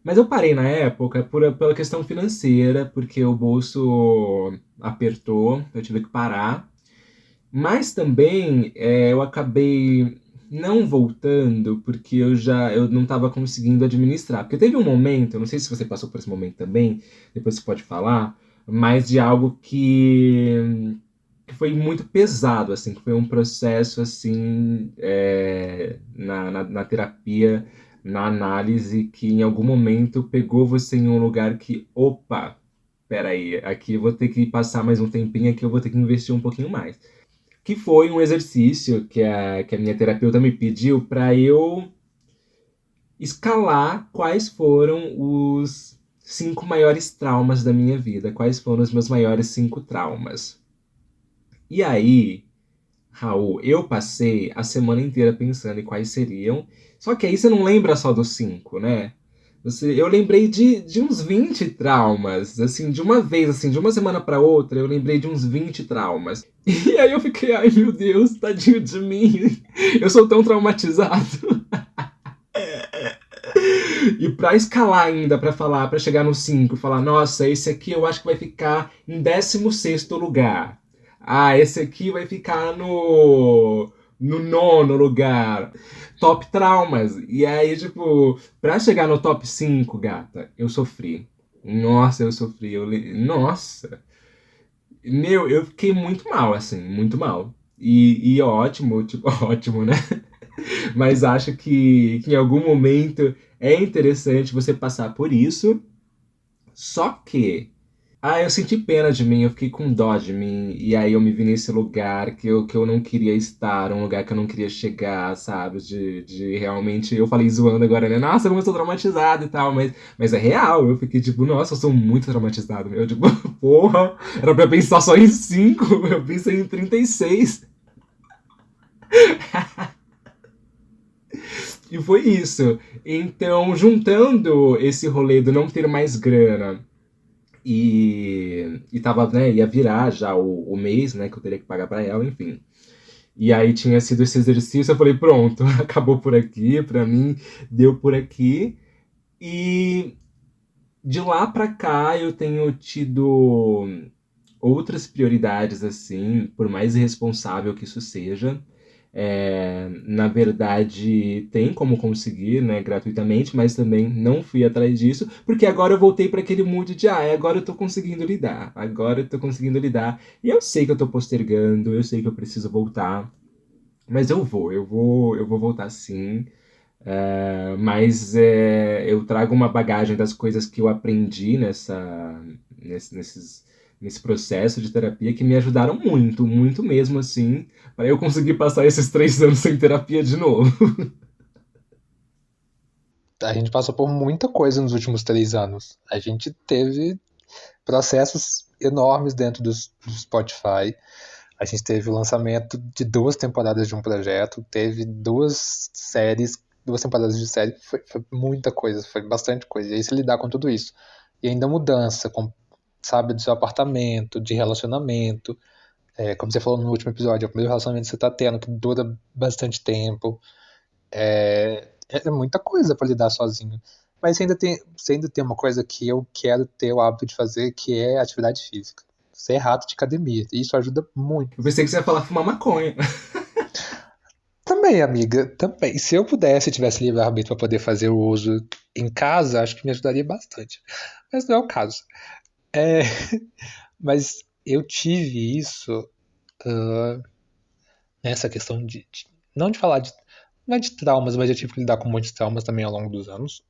[SPEAKER 1] Mas eu parei na época pela questão financeira, porque o bolso apertou, eu tive que parar. Mas também eu acabei não voltando porque eu não estava conseguindo administrar. Porque teve um momento, eu não sei se você passou por esse momento também, depois você pode falar, mas de algo que foi muito pesado, assim, que foi um processo assim na terapia, na análise, que em algum momento pegou você em um lugar que, opa, peraí, aqui eu vou ter que passar mais um tempinho, aqui eu vou ter que investir um pouquinho mais, que foi um exercício que a minha terapeuta me pediu para eu escalar quais foram os 5 maiores traumas da minha vida, quais foram os meus maiores 5 traumas. E aí, Raul, eu passei a semana inteira pensando em quais seriam, só que aí você não lembra só dos 5, né? Eu lembrei de uns 20 traumas, assim, de uma vez, assim, de uma semana para outra, eu lembrei de uns 20 traumas. E aí eu fiquei, ai meu Deus, tadinho de mim, eu sou tão traumatizado. E pra escalar ainda, pra falar, pra chegar no 5, falar, nossa, esse aqui eu acho que vai ficar em 16º lugar. Ah, esse aqui vai ficar no nono lugar. Top traumas. E aí, tipo, pra chegar no top 5, gata, eu sofri. Nossa, eu sofri. Nossa. Meu, eu fiquei muito mal, assim, muito mal. E ótimo, tipo, ótimo, né? Mas acho que em algum momento é interessante você passar por isso. Só que, eu senti pena de mim, eu fiquei com dó de mim. E aí eu me vi nesse lugar que eu não queria estar, um lugar que eu não queria chegar, sabe? De realmente. Eu falei zoando agora, né? Nossa, como eu sou traumatizado e tal, mas é real. Eu fiquei tipo, nossa, eu sou muito traumatizado. Eu, tipo, porra, era pra pensar só em 5, eu pensei em 36. E foi isso. Então, juntando esse rolê do não ter mais grana e tava, né, ia virar já o mês, né, que eu teria que pagar pra ela, enfim. E aí tinha sido esse exercício, eu falei, pronto, acabou por aqui, pra mim, deu por aqui. E de lá pra cá eu tenho tido outras prioridades, assim, por mais irresponsável que isso seja. Na verdade, tem como conseguir, né, gratuitamente, mas também não fui atrás disso, porque agora eu voltei para aquele mood de, agora eu tô conseguindo lidar, agora eu tô conseguindo lidar, e eu sei que eu tô postergando, eu sei que eu preciso voltar, mas eu vou voltar sim. Mas eu trago uma bagagem das coisas que eu aprendi nesse processo de terapia que me ajudaram muito, muito mesmo, assim, para eu conseguir passar esses 3 anos sem terapia de novo.
[SPEAKER 2] A gente passou por muita coisa nos últimos 3 anos. A gente teve processos enormes dentro do Spotify. A gente teve o lançamento de 2 temporadas de um projeto, teve 2 séries, 2 temporadas de série, foi muita coisa, foi bastante coisa. E aí se lidar com tudo isso. E ainda mudança, sabe, do seu apartamento, de relacionamento. Como você falou no último episódio, é o primeiro relacionamento que você tá tendo, que dura bastante tempo. É muita coisa para lidar sozinho. Mas você ainda tem uma coisa que eu quero ter o hábito de fazer, que é atividade física. Ser rato de academia. E isso ajuda muito.
[SPEAKER 1] Eu pensei que você ia falar fumar maconha.
[SPEAKER 2] Também, amiga, também. Se eu pudesse, tivesse livre-arbítrio para poder fazer o uso em casa, acho que me ajudaria bastante. Mas não é o caso. É, mas eu tive isso nessa questão não de falar de. Não é de traumas, mas eu tive que lidar com muitos traumas também ao longo dos anos.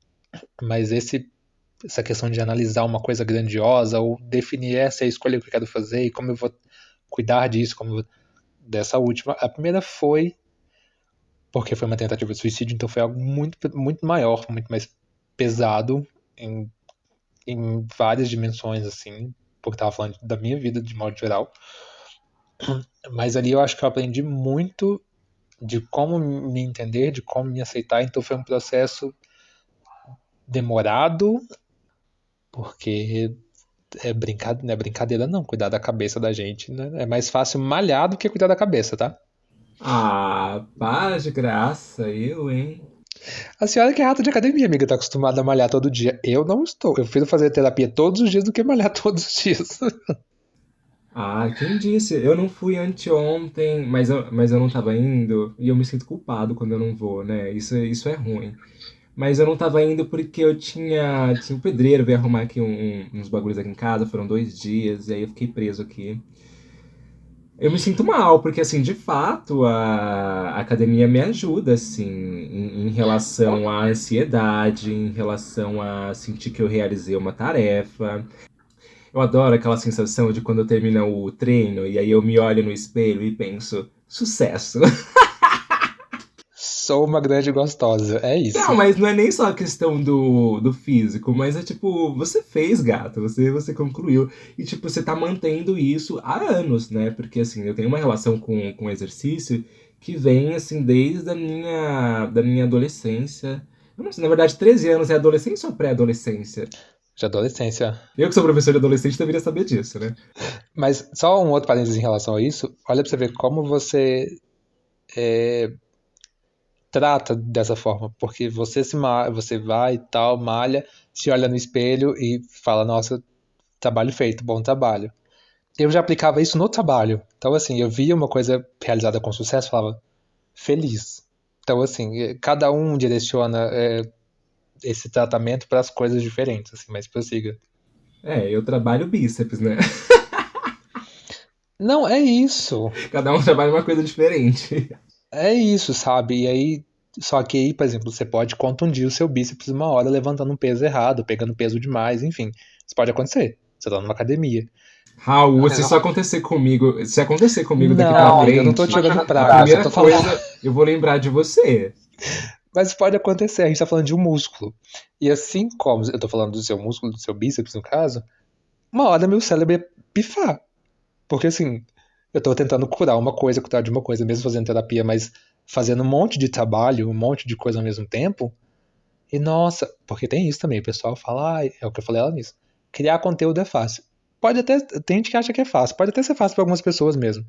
[SPEAKER 2] Mas essa questão de analisar uma coisa grandiosa ou definir essa é a escolha que eu quero fazer e como eu vou cuidar disso, dessa última. A primeira foi porque foi uma tentativa de suicídio, então foi algo muito, muito maior, muito mais pesado em, em várias dimensões, assim, porque estava falando da minha vida de modo geral. Mas ali eu acho que eu aprendi muito de como me entender, de como me aceitar, então foi um processo demorado, porque não é brincadeira não, cuidar da cabeça da gente, né? É mais fácil malhar do que cuidar da cabeça, tá?
[SPEAKER 1] Ah, para de graça, eu, hein?
[SPEAKER 2] A senhora que é rata de academia, amiga, tá acostumada a malhar todo dia. Eu não estou. Eu prefiro fazer terapia todos os dias do que malhar todos os dias.
[SPEAKER 1] Ah, quem disse? Eu não fui anteontem, mas eu não tava indo, e eu me sinto culpado quando eu não vou, né? Isso é ruim. Mas eu não tava indo porque eu tinha um pedreiro veio arrumar aqui uns bagulhos aqui em casa, foram 2 dias, e aí eu fiquei preso aqui. Eu me sinto mal, porque assim, de fato, a academia me ajuda, assim, em relação à ansiedade, em relação a sentir que eu realizei uma tarefa. Eu adoro aquela sensação de quando eu termino o treino e aí eu me olho no espelho e penso, sucesso.
[SPEAKER 2] Sou uma grande gostosa. É
[SPEAKER 1] Não,
[SPEAKER 2] isso.
[SPEAKER 1] mas não é nem só a questão do físico, mas é tipo, você fez, gato, você concluiu. E tipo, você tá mantendo isso há anos, né? Porque assim, eu tenho uma relação com exercício que vem assim desde a minha adolescência. Eu não sei, na verdade, 13 anos é adolescência ou pré-adolescência?
[SPEAKER 2] De adolescência.
[SPEAKER 1] Eu que sou professor de adolescente deveria saber disso, né?
[SPEAKER 2] Mas só um outro parênteses em relação a isso. Olha pra você ver como você trata dessa forma. Porque você vai e tal, malha, se olha no espelho e fala, nossa, trabalho feito, bom trabalho. Eu já aplicava isso no trabalho. Então, assim, eu via uma coisa realizada com sucesso, falava, feliz. Então, assim, cada um direciona esse tratamento para as coisas diferentes, assim, mas prossiga.
[SPEAKER 1] É, eu trabalho bíceps, né?
[SPEAKER 2] Não, é isso.
[SPEAKER 1] Cada um trabalha uma coisa diferente.
[SPEAKER 2] É isso, sabe? E aí, só que aí, por exemplo, você pode contundir o seu bíceps uma hora levantando um peso errado, pegando peso demais, enfim. Isso pode acontecer. Você tá numa academia.
[SPEAKER 1] Raul, se acontecer comigo daqui pra
[SPEAKER 2] Não, amiga, eu não tô
[SPEAKER 1] frente,
[SPEAKER 2] tirando
[SPEAKER 1] a
[SPEAKER 2] praga, eu só
[SPEAKER 1] primeira
[SPEAKER 2] tô falando.
[SPEAKER 1] coisa eu vou lembrar de você.
[SPEAKER 2] Mas pode acontecer, a gente tá falando de um músculo. E assim como eu tô falando do seu músculo, do seu bíceps, no caso, uma hora meu cérebro ia pifar. Porque assim, eu tô tentando curar de uma coisa, mesmo fazendo terapia, mas fazendo um monte de trabalho, um monte de coisa ao mesmo tempo. E nossa, porque tem isso também, o pessoal fala, ah, é o que eu falei lá nisso. Criar conteúdo é fácil. Pode até, tem gente que acha que é fácil, pode até ser fácil para algumas pessoas mesmo.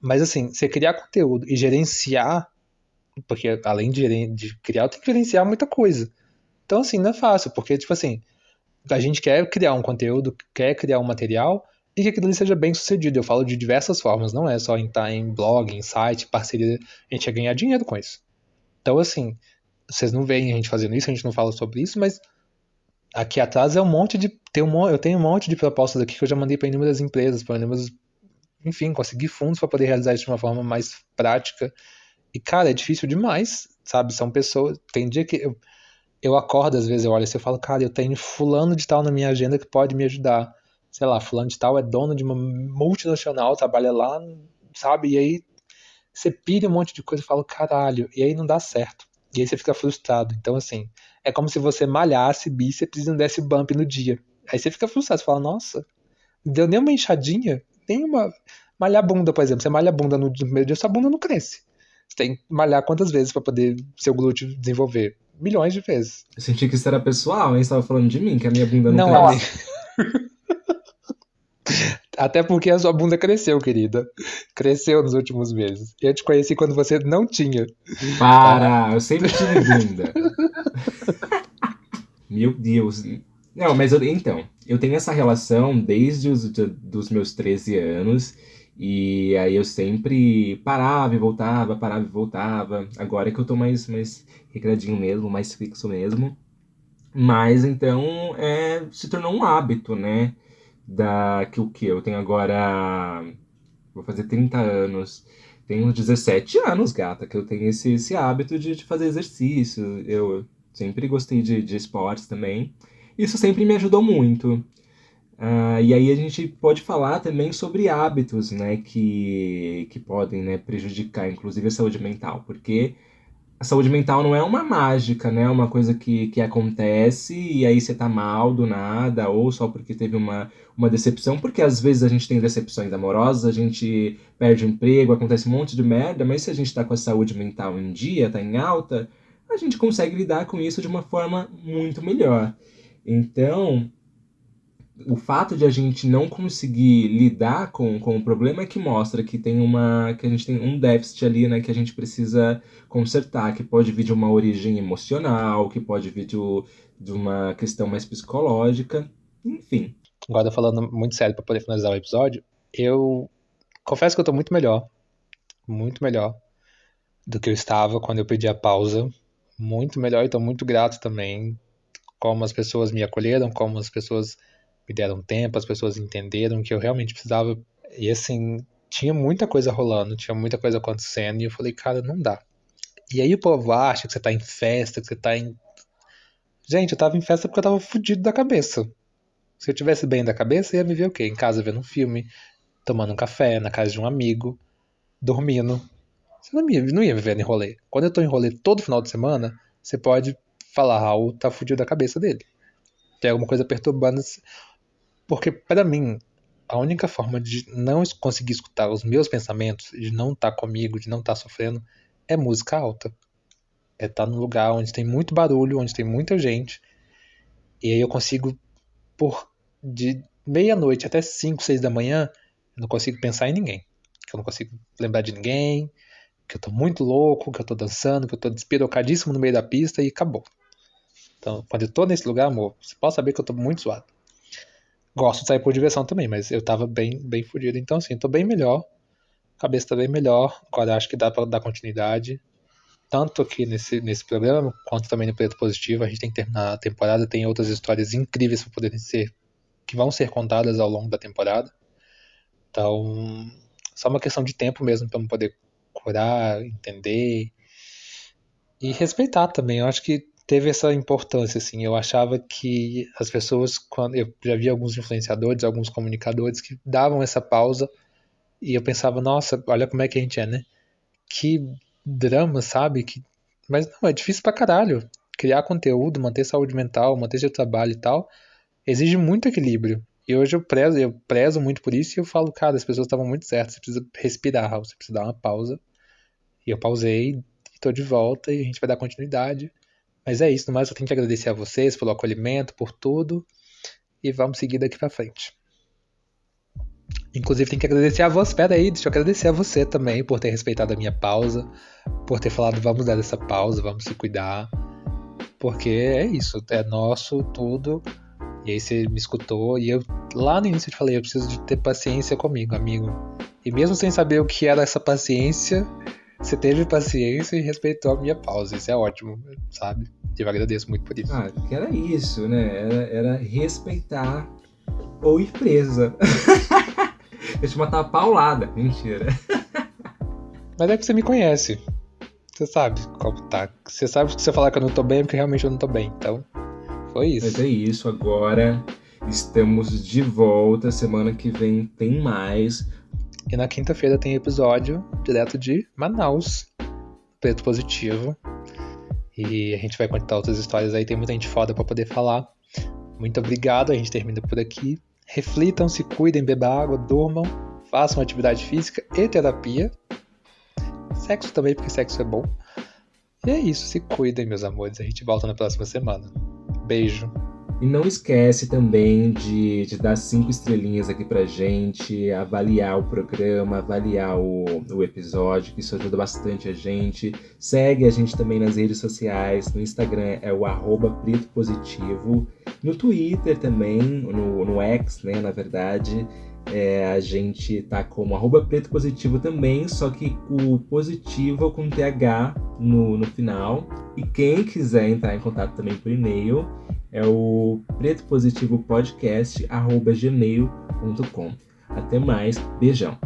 [SPEAKER 2] Mas assim, você criar conteúdo e gerenciar, porque além de criar, tem que gerenciar muita coisa. Então assim, não é fácil, porque tipo assim, a gente quer criar um conteúdo, quer criar um material e que aquilo ali seja bem sucedido. Eu falo de diversas formas, não é só em estar em blog, em site, parceria, a gente quer ganhar dinheiro com isso. Então assim, vocês não veem a gente fazendo isso, a gente não fala sobre isso, mas aqui atrás é um monte de. Eu tenho um monte de propostas aqui que eu já mandei para inúmeras empresas, para inúmeras. Enfim, conseguir fundos para poder realizar isso de uma forma mais prática. E, cara, é difícil demais, sabe? São pessoas. Tem dia que eu acordo, às vezes eu olho assim e falo, cara, eu tenho fulano de tal na minha agenda que pode me ajudar. Sei lá, fulano de tal é dono de uma multinacional, trabalha lá, sabe? E aí você pira um monte de coisa e fala, caralho, e aí não dá certo. E aí você fica frustrado. Então, assim, é como se você malhasse bíceps e não desse bump no dia. Aí você fica frustrado, você fala, nossa, não deu nem uma inchadinha, nem uma. Malhar bunda, por exemplo. Você malha a bunda no primeiro dia, sua bunda não cresce. Você tem que malhar quantas vezes para poder seu glúteo desenvolver? Milhões de vezes.
[SPEAKER 1] Eu senti que isso era pessoal, hein? Você tava falando de mim, que a minha bunda não
[SPEAKER 2] Não, amigo.
[SPEAKER 1] cresce.
[SPEAKER 2] Até porque a sua bunda cresceu, querida. Cresceu nos últimos meses. Eu te conheci quando você não tinha. Tá?
[SPEAKER 1] Para, eu sempre tive bunda. Meu Deus. Não, mas então, eu tenho essa relação desde dos meus 13 anos, e aí eu sempre parava e voltava. Agora é que eu tô mais regradinho mesmo, mais fixo mesmo. Mas então se tornou um hábito, né? Que o que? Eu tenho agora. Vou fazer 30 anos. Tenho uns 17 anos, gata, que eu tenho esse hábito de fazer exercício. Eu sempre gostei de esportes também. Isso sempre me ajudou muito. E aí a gente pode falar também sobre hábitos, né, que podem, né, prejudicar, inclusive, a saúde mental. Porque a saúde mental não é uma mágica, né? É uma coisa que acontece e aí você tá mal do nada, ou só porque teve uma decepção, porque às vezes a gente tem decepções amorosas, a gente perde o emprego, acontece um monte de merda, mas se a gente tá com a saúde mental em dia, tá em alta, a gente consegue lidar com isso de uma forma muito melhor. Então, o fato de a gente não conseguir lidar com o problema é que mostra que a gente tem um déficit ali, né, que a gente precisa consertar, que pode vir de uma origem emocional, que pode vir de uma questão mais psicológica, enfim.
[SPEAKER 2] Agora, falando muito sério para poder finalizar o episódio, eu confesso que eu tô muito melhor do que eu estava quando eu pedi a pausa. Muito melhor e tô muito grato também como as pessoas me acolheram, como as pessoas me deram tempo, as pessoas entenderam que eu realmente precisava. E assim, tinha muita coisa rolando, tinha muita coisa acontecendo, e eu falei, cara, não dá. E aí o povo acha que você tá em festa, que você tá em. Gente, eu tava em festa porque eu tava fudido da cabeça. Se eu tivesse bem da cabeça, eu ia me ver o quê? Em casa vendo um filme, tomando um café, na casa de um amigo, dormindo. Você não ia me ver em rolê. Quando eu tô em rolê todo final de semana, você pode falar, Raul tá fudido da cabeça dele. Tem alguma coisa perturbando. Porque, pra mim, a única forma de não conseguir escutar os meus pensamentos, de não estar comigo, de não estar sofrendo, é música alta. É estar num lugar onde tem muito barulho, onde tem muita gente. E aí eu consigo, de meia-noite até 5, 6 da manhã, eu não consigo pensar em ninguém. Que eu não consigo lembrar de ninguém, que eu tô muito louco, que eu tô dançando, que eu tô despirocadíssimo no meio da pista e acabou. Então, quando eu tô nesse lugar, amor, você pode saber que eu tô muito zoado. Gosto de sair por diversão também, mas eu tava bem fudido. Então, assim, tô bem melhor. A cabeça tá bem melhor. Agora acho que dá pra dar continuidade. Tanto aqui nesse programa, quanto também no Preto Positivo. A gente tem que terminar a temporada. Tem outras histórias incríveis pra poderem ser, que vão ser contadas ao longo da temporada. Então, só uma questão de tempo mesmo pra eu poder curar, entender e respeitar também. Eu acho que teve essa importância, assim. Eu achava que as pessoas, quando eu já vi alguns influenciadores, alguns comunicadores que davam essa pausa e eu pensava, nossa, olha como é que a gente é, né? Que drama, sabe? Mas não, é difícil pra caralho. Criar conteúdo, manter saúde mental, manter seu trabalho e tal, exige muito equilíbrio. E hoje eu prezo muito por isso e eu falo, cara, as pessoas estavam muito certas, você precisa respirar, Raul, você precisa dar uma pausa. E eu pausei, e tô de volta e a gente vai dar continuidade. Mas é isso, no mais eu tenho que agradecer a vocês pelo acolhimento, por tudo. E vamos seguir daqui pra frente. Inclusive tem que agradecer a você. Espera aí, deixa eu agradecer a você também por ter respeitado a minha pausa. Por ter falado, vamos dar essa pausa, vamos se cuidar. Porque é isso, é nosso tudo. E aí você me escutou. E eu lá no início eu te falei, eu preciso de ter paciência comigo, amigo. E mesmo sem saber o que era essa paciência, você teve paciência e respeitou a minha pausa. Isso é ótimo, sabe? Eu agradeço muito por isso.
[SPEAKER 1] Que era isso, né? Era respeitar ou ir presa. Eu te matar a paulada. Mentira.
[SPEAKER 2] Mas é que você me conhece. Você sabe como tá. Você sabe que se eu falar que eu não tô bem é porque realmente eu não tô bem. Então, foi isso.
[SPEAKER 1] Mas é isso, agora estamos de volta. Semana que vem tem mais.
[SPEAKER 2] E na quinta-feira tem episódio direto de Manaus, Preto Positivo. E a gente vai contar outras histórias aí, tem muita gente foda pra poder falar. Muito obrigado, a gente termina por aqui. Reflitam, se cuidem, bebam água, durmam, façam atividade física e terapia. Sexo também, porque sexo é bom. E é isso, se cuidem, meus amores. A gente volta na próxima semana. Beijo.
[SPEAKER 1] E não esquece também de dar 5 estrelinhas aqui pra gente, avaliar o programa, avaliar o episódio, que isso ajuda bastante a gente. Segue a gente também nas redes sociais, no Instagram é o @pretopositivo, no Twitter também, no X, né, na verdade. A gente tá como @pretopositivo também, só que o positivo com TH no final. E quem quiser entrar em contato também por e-mail é o pretopositivopodcast@gmail.com. Até mais, beijão!